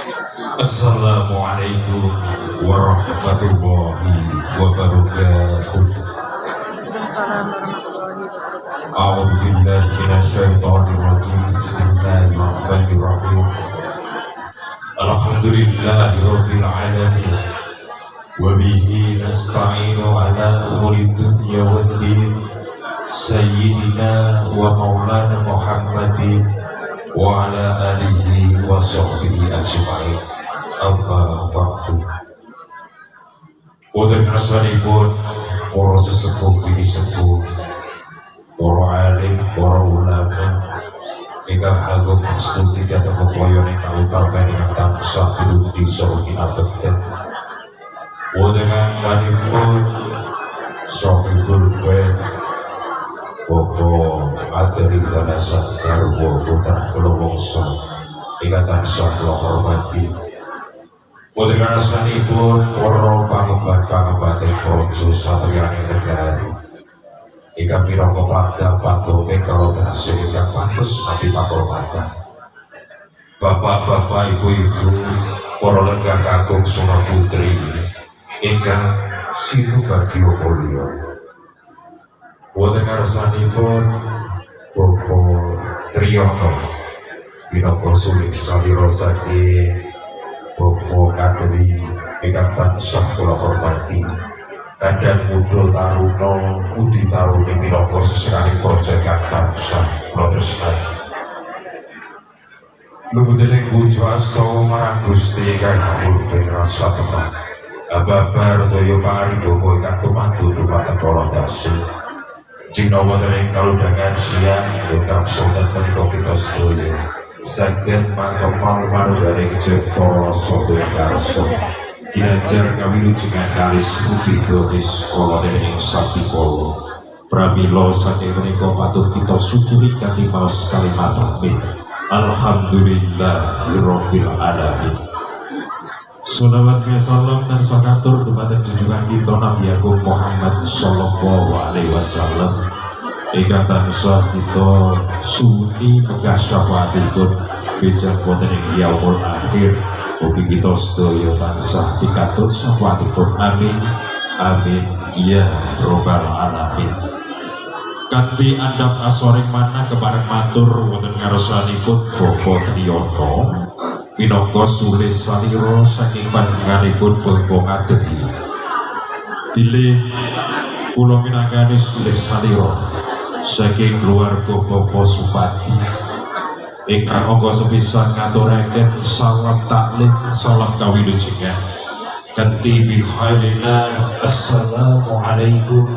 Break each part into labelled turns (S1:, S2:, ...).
S1: Assalamualaikum warahmatullahi wabarakatuh. A'udzu billahi minasyaitonir rajim. Bismillahirrahmanirrahim. Alhamdulillahirabbil alamin. Wa bihi nasta'inu ala umuri dunya waddin. Sayyidina wa maulana Muhammadin wa ala alihi wa sahbihi ajma'in. Amma ba'du. Wonten asmanipun para sesepuh bini sepuh, para alim, para ulama ingkang agung stuti dhateng kepoyon ingkang utama ingkang tansah pinuti saking abekten. Wonten manipun Sohibul Bait Bapak Adri Tanasa Darwo Putra Kelowongso ingkang tansah kula hormati. Wonten asmanipun para pangemban praja satriyane negari ingkang minangka pandhapatung karo dasih ingkang pantes ati pakurmatan. Bapak-bapak, ibu-ibu, para lenggah kakung Suna Putri ingkang sinubagya mulya. Wonten ngarsanipun Bapak Triyono minangka suling salira saking Bapak Kadri ingkang tansah kula hormati. Kadang mudhul taruna Budi Taruni minangka seseraning praja ingkang tansah kula tresnani. Lubutening puja asta marang Gusti ingkang ngurpen rasa tenang. Babar daya paringga ingkang tumantu dumateng para dasa. Jina wonten ing kalundangan siang ingkang sonten menika kita sedaya saged mangkepal manunggaling cipta saha karsa. Ginanjar kawilujengan kalis mugi sekolah ing Sapikala. Pramila saking menika patut kita syukuri kanthi maos kalimat amin. Alhamdulillahirabbil alamin. Shalawat wa salam dan sakatur dumateng junjungan kita Nabi Agung Muhammad sallallahu alaihi wasallam. Ingkang tansah kita suni megah syafaatipun bijak wonten ing yaumul akhir. Mugi kita sedaya tansah pikatut syafaatipun. Amin amin ya robbal alamin. Kanthi andhap asoring mana kepareng matur wonten ngarsanipun Bapak Triyono minangka sulih salira saking panjenenganipun Bapak Kadri. Bilih kula minangkani sulih salira saking keluarga Bapak Supati ingkang angga sepisan ngaturaken salam taklim, salam kawilujengan kanthi bihailina assalamualaikum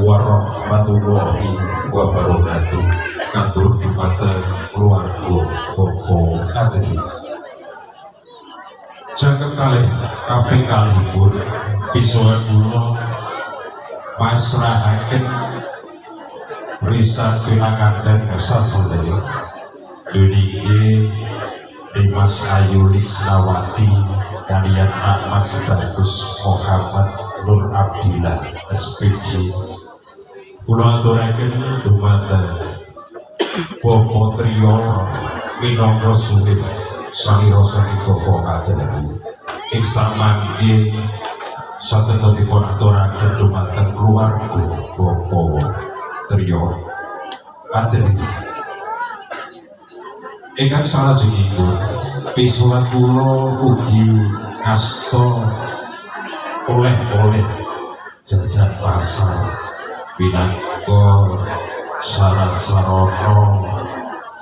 S1: warahmatullahi wabarakatuh. Katur dumateng keluarga Bapak Kadri. Jangkep kalih kaping kalihipun pisuwun kula masrahaken risan pinanganten sasedaya duniki Mas Ayu Lisnawati kaliyan Mas Bagus Muhammad Nur Abdillah SPG. Kula aturaken dumateng Bapak Triyono minangka sulih salira saking Bapak Kadri. Ing samangke satentunipun aturaken dumateng keluarga Bapak Triyono Kadri. Ingkang salajengipun pisuwun kula ugi ngasta oleh-oleh jajan pasar minangka syarat sarana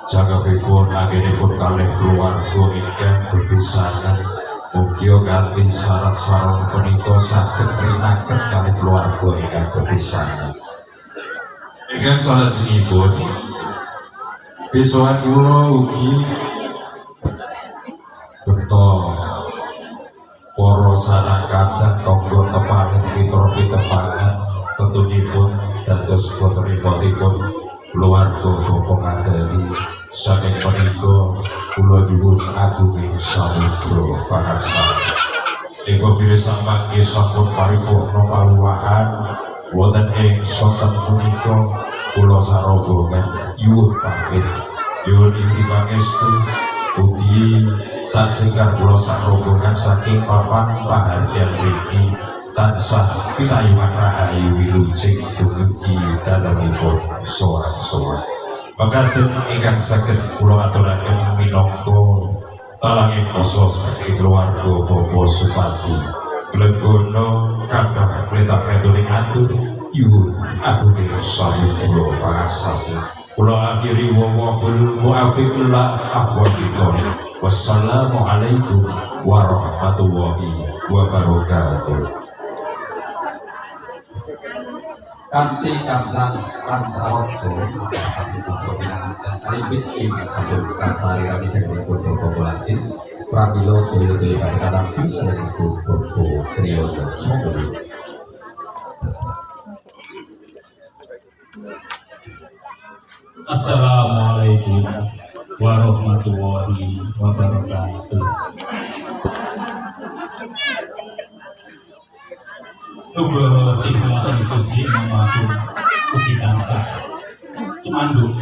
S1: jangkepipun anggenipun kalih keluarga ingkang bepisanan. Mugi kanthi syarat sarana punika saged rinaken kalih keluarga ingkang bepisanan. Ingkang salajengipun pisuwun kula ugi bekta para sanakaten tangga tepaning mitra pitepangan tentunipun dados putripun keluarga Bapak Kadri. Saking menika kula nyuwun agunging samudra pangarsani. Ing pamrisa mangke sampun paripurna paluwahan wonten ing sonten punika kula sarombongan nyuwun pamit nyuwun inggih pangestu ugi sajengkar kula sarombongan saking papan paharjan mriki tansah pinayungan rahayu wilujeng dumugi dalemipun sowan-sowan. Mekaten ingkang saged kula aturaken minangka talanging koso saking keluarga Bapak Supati Glegono kakang kletak pedoring atur yuhun aku sawu kula pangasamu. Kula akhiri wawahul mu'afiq la akhwatikon. Wassalamualaikum warahmatullahi wabarakatuh.
S2: Kanti kaplan Pantrawojo kasih pimpinan dan salibit ing sabun kasari kami sebelum populasi Pramilo Toyoto pada kadang bisa itu Bobo Triyono semoga.
S3: Assalamualaikum warahmatullahi wabarakatuh. Nugroho sing kuwasa Gusti Mahatur ugi tansah tumanduk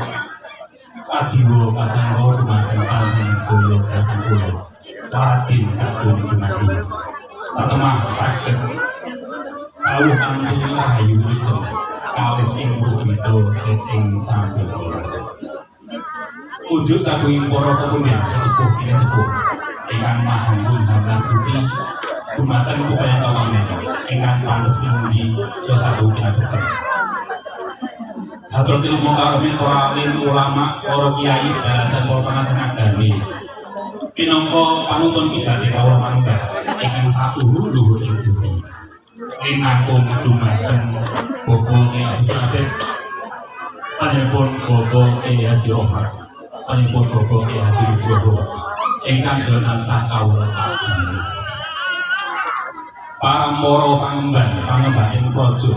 S3: kajiwa kasangga dumateng panjenengan sedaya dasing kula paradin sagung dumadi satemah saged kawuh kanthi rahayu wilujeng kalis ing bukito ing samping ujuk saking para pemuda sesepuh ini sepuh ingkang mahampun jamblas duti dumateng upaya kawanen ingkang pantes pinundi sasabu kinabekti hatur tilmu karumin para alim ulama para kiai dalasan para pengasan agami pinangka panuntun kiblat kawula manunggal ingkang satuhu ing bumi linangkung dumateng Bapak Kiai Abdul panjenengan Bapak Kiai Haji Omar panjenengan Bapak Kiai Haji Wibowo ingkang tansah kawula agami para moro pangemban ing praja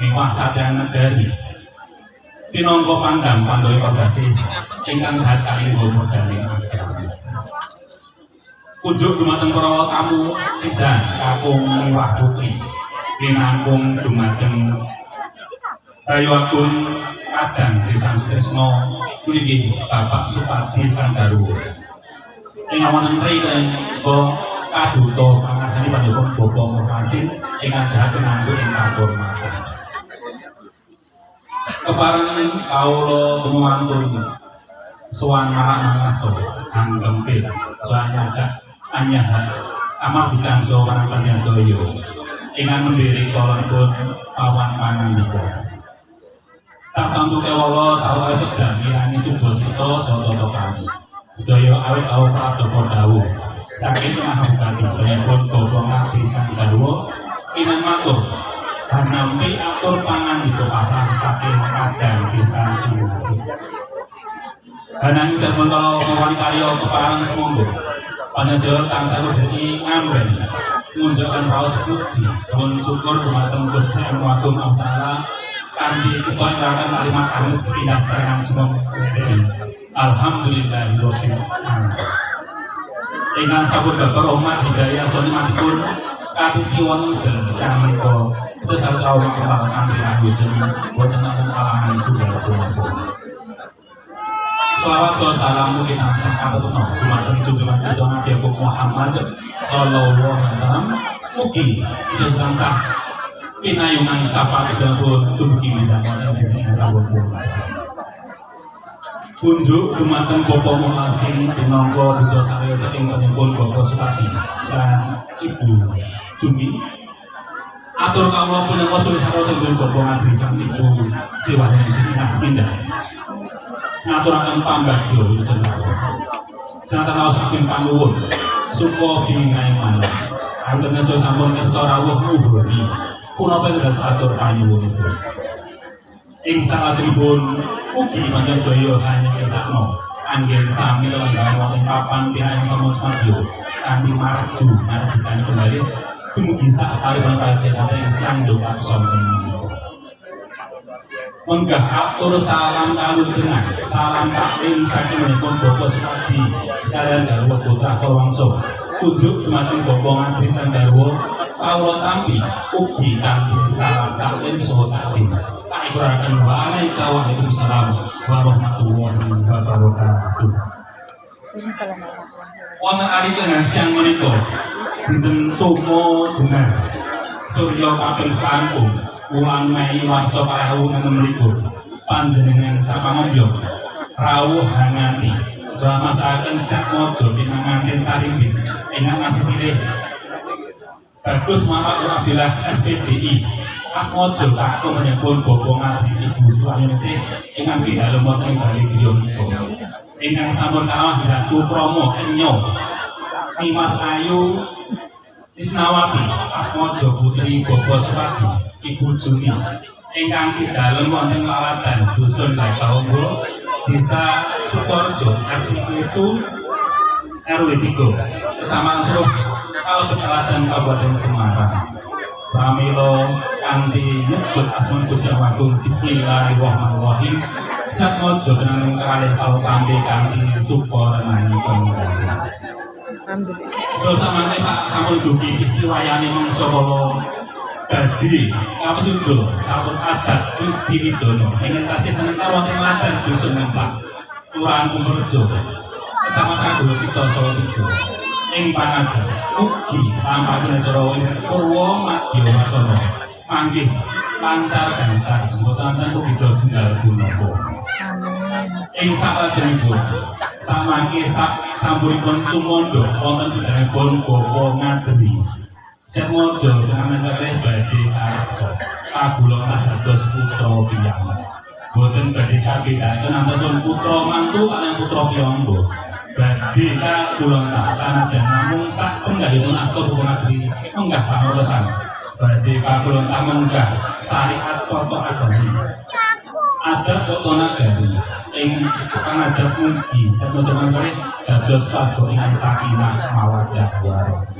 S3: miwah satya negari pinangka pandang pandhoya pagasi ingkang dhateng modhaling agami kunjuk dumateng para tamu sidang kakung miwah putri linangkung dumateng Bayu Agung Kadang Desa Tresno puniki Bapak Supati Sandaruwo ing awanen mriki kaduta pangarsani panjenengan Bapak Muhasin ingkang dhateng nganggo ing kapormatan keparengan kawula tumantun sowan marang ngaso anggempil soanyaka anyaha amargikan sowan panjenengan sedaya ingkang mendiri kalonipun pawan panandika tak tantu kewala sawise sedang mirani subasita satata kami sedaya awit-awit pradapa dawuh saking tengah bupati panjenengan Bapak Ngabdi Sandaruwo kinang matur hanampi atur pangandika pasrah saking Kadang Desa Inggris hanang sampun kala mawani karya keparang semonggo panjenengan tansah dadi ngamben ngunjukkan raos puji pun syukur dumateng Gusti Agung Allah kanthi keparengan kalimat kalimat sepindah serangan semua alhamdulillahirabbil alamin ingkang sampun berhormat hidayah sonimatipun kapiti wonten sameika terus awak kembang kanthi awujud boten wonten alangan sudah kumpul selawat salam mugi tansah katutno dumateng junjungan kita Nabi Muhammad sallallahu alaihi wasallam mugi tansah pinayungan syafaat dapur dumugi menjaga ing sampun puasa kunjuk dumateng Bapak Muhasin pinangka buta saya saking panjenengan Bapak Supati lan Ibu Jumi atur kawula punika sule sareng saking Bapak Ngabdi sang Ibu Siwani sing pindah ngaturaken pambagyo wilujeng sanatan raos saking panuwun suka bimbingan manah awitene sampun kersa rawuh muhuri punapa tegas atur panyuwunipun ing salajengipun ugi panjenengan sedaya hanya kecakno anggen sami lelenggan wonten papan pihak sampun semadyo kanthi mardu margitane kembali dumugi saparipun panjenengan sang doa sombong menggah atur salam kalujengan salam taklim saking Bapak Supati sekalian garwa putra Korwangso kunjuk dumateng Bapak Ngabdi Sandaruwo kawula tampi ugi kanthi salam taklim saha taklim tak ikuraken Waalaikumsalam warahmatullahi wabarakatuh. wonten ari tengah siang menika dinten Somo Jenar Surya kaping selangkung wulan Mei warsa 2026 panjenengan sapangombyo rawuh hangati saha masaken sak mojo pinanganten Sarimbit ingkang masih silih Bagus Muhammad Abdillah SPDI Atmojo kakung menyebut bobong ati Ibu Suwayuningsih ingkang pidalem wonten ing Bali griya menika ingkang sampun kalah jatuh promo enyo Mas Ayu Isnawati Atmojo Putri Bobo Swati Ibu Juni ingkang pidalem wonten Lawatan Dusun Lagaombo Desa Sukorejo RT 1 RW 3 Kecamatan Suruh Kalau Kecamatan Kabupaten Semarang pramila kanthi nyebut asma Gusti Agung bismillahirrahmanirrahim satmojo kenangan kalih kawutambe kanthi support nani pamungkas so samangke sampun dugi riwayane mangsa kala badhe kapsundha sampun adat diwidono ing tasih sementara wonten ladan dusun Nempak Kelurahan Kumperjo Kecamatan Grogito Solo 3 ing Panaja ugi tampaken acara Purwo Madya Wasana manggih lancar gansar mboten wonten pubida tunggal punapa ing saklajengipun samangke sampuripun cumandha wonten pidhanipun Bapa Ngadri Setmojo dengan kalih badhe karsa kagula dados putra piyambak boten badhe kabedaken antara putra mantu kaliyan putra piyambak badhe kagula taksana dan namung sak penggahipun asta Bapa Ngadri menggah pangorosan badhe kagula menggah syariat toto agama adat toto nagari ing panajab mugi Setmojo kalih dados pago ingkang sakinah mawaddah warahmah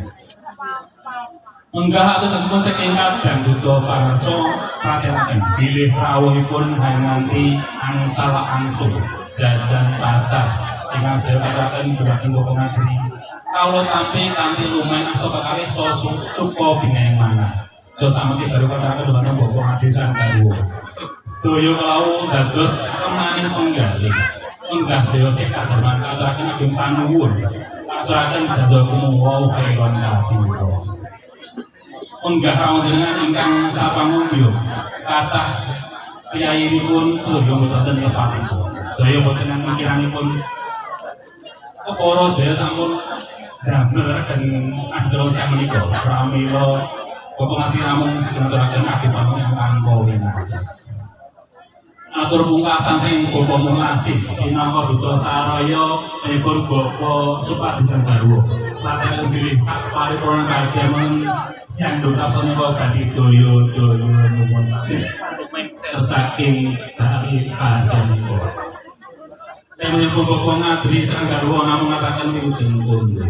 S3: Enggak atau satu pun saking kadang butuh parso kateraken bilih rawuhipun nganti angsal angsul jajan pasar ingkang sedaya kateraken dhumateng Bapa Ngadri kawula tampi kanthi lumayan asta kekalih so suka bingeng manah so samangke baru kateraken dhumateng Bapa Ngadri sareng garwa sedaya kawula dados tenaning penggalih enggak sedaya sing kaderman kateraken ageng panuwun kateraken jazakumullahu khairan katsira Unggah panjenengan ingkang sapangunggih kathah priyainipun sedaya boten tepatipun. Sedaya boten mikiranipun kepara sedaya sampun damel regen acara sak menika. Pramila Bapa Ngadri namung sedenaturaken ageng ingkang kawinates. Atur pungkasan sing Bapa Munasih minangka duta saraya menipun Bapa Supadi Garwa. Laten bilih sak paripurna kadhamen siang duta sanika badhe daya-daya nuwun mengser saking dari panjenengan. Saya menyebut Bapa Ngadri sareng garwa namung ngataken wilujeng kondo.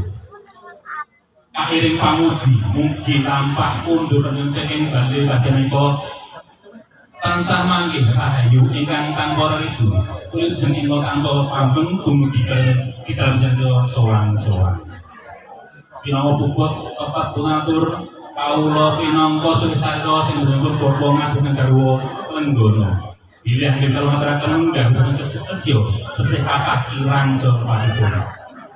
S3: Kairing pamuji mugi lampah mundur saking Bali badhe menika tansah manggih rahayu ingkang tanpa ridu wilujeng ing tanpa pambeng dumugi kita janjo sowan-sowan. Pinangka puput tepat punatur kawula pinangka susarya sing ndhedhek Bapa Ngadri garwa Lenggono. Bilih kita materaken munggah boten kesedya tesih kathah kirang saha padipun.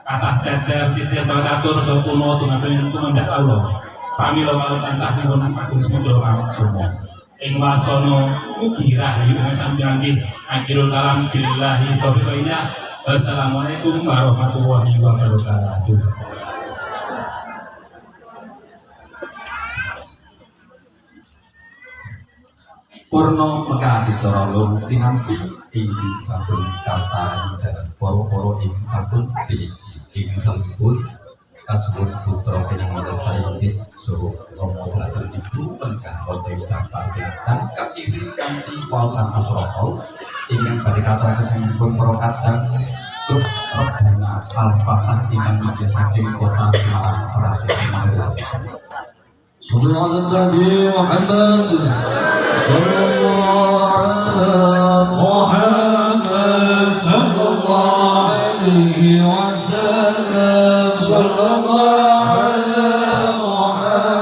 S3: Kathah jajar cicil saha catur saha kuno dumateng tumandak kawula. Pramila kawula tansah nyuwun agung semoga pangsunya. Ing wasana mugi rahayu sampeyan nggih akhirul kalam billahi taufiq wa hidayah. Wassalamualaikum warahmatullahi wabarakatuh.
S2: Purno meka dicara lung tinampi ing sampun kasaran dan poro-poro ing sampun diiji ing sampun kasebut putra penyanyi Sarimbit suruh Romo belasan ibu pengkah hotel Jakarta Bincang kiri kanti wawasan asrokol ingin pada kata kesanipun pro kadang grup Rebana Al-Fatah ingin meja saking kota Semarang Serasi Semarang Sallallahu Nabi Muhammad Sallallahu Muhammad Sallallahu Alaihi